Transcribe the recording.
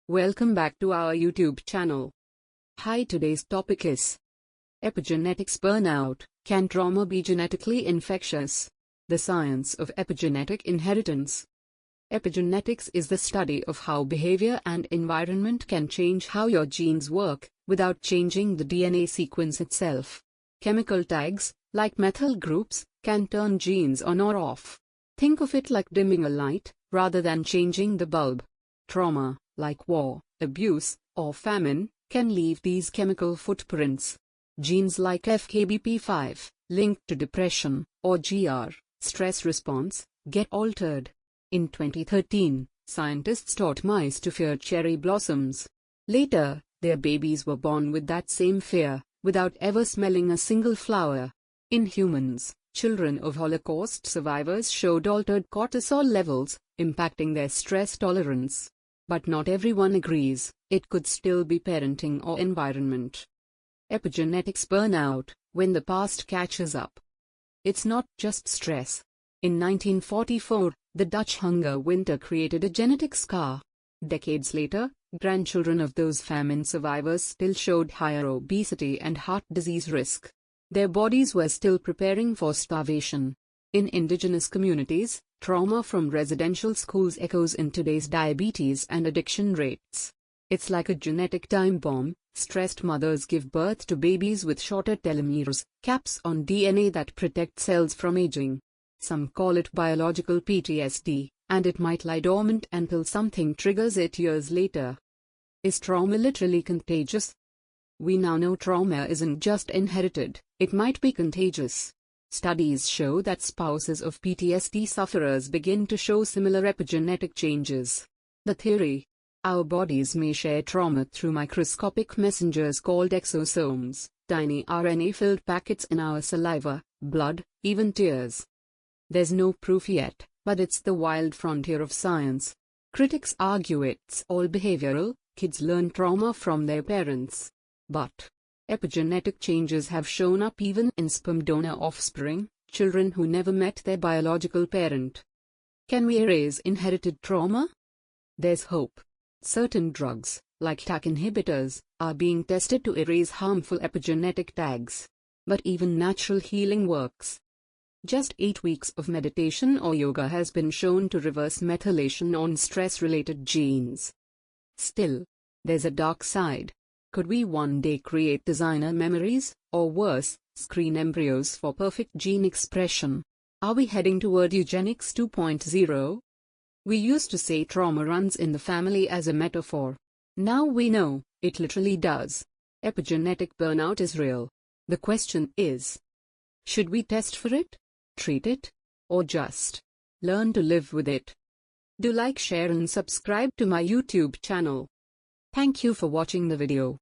Welcome back to our YouTube channel. Hi, today's topic is Epigenetics Burnout. Can trauma be genetically infectious? The science of epigenetic inheritance. Epigenetics is the study of how behavior and environment can change how your genes work, without changing the DNA sequence itself. Chemical tags, like methyl groups, can turn genes on or off. Think of it like dimming a light, rather than changing the bulb. Trauma, like war, abuse, or famine, can leave these chemical footprints. Genes like FKBP5, linked to depression, or GR, stress response, get altered. In 2013, scientists taught mice to fear cherry blossoms. Later, their babies were born with that same fear, without ever smelling a single flower. In humans, children of Holocaust survivors showed altered cortisol levels, impacting their stress tolerance. But not everyone agrees, it could still be parenting or environment. Epigenetics burnout, when the past catches up. It's not just stress. In 1944, the Dutch hunger winter created a genetic scar. Decades later, grandchildren of those famine survivors still showed higher obesity and heart disease risk. Their bodies were still preparing for starvation. In indigenous communities, trauma from residential schools echoes in today's diabetes and addiction rates. It's like a genetic time bomb. Stressed mothers give birth to babies with shorter telomeres, caps on DNA that protect cells from aging. Some call it biological PTSD, and it might lie dormant until something triggers it years later. Is trauma literally contagious? We now know trauma isn't just inherited, it might be contagious. Studies show that spouses of PTSD sufferers begin to show similar epigenetic changes. The theory: our bodies may share trauma through microscopic messengers called exosomes, tiny RNA-filled packets in our saliva, blood, even tears. There's no proof yet, but it's the wild frontier of science. Critics argue it's all behavioral, kids learn trauma from their parents. But epigenetic changes have shown up even in sperm donor offspring, children who never met their biological parent. Can we erase inherited trauma? There's hope. Certain drugs, like TAC inhibitors, are being tested to erase harmful epigenetic tags. But even natural healing works. Just 8 weeks of meditation or yoga has been shown to reverse methylation on stress-related genes. Still, there's a dark side. Could we one day create designer memories, or worse, screen embryos for perfect gene expression? Are we heading toward eugenics 2.0? We used to say trauma runs in the family as a metaphor. Now we know, it literally does. Epigenetic burnout is real. The question is, should we test for it, treat it, or just learn to live with it? Do like, share and subscribe to my YouTube channel. Thank you for watching the video.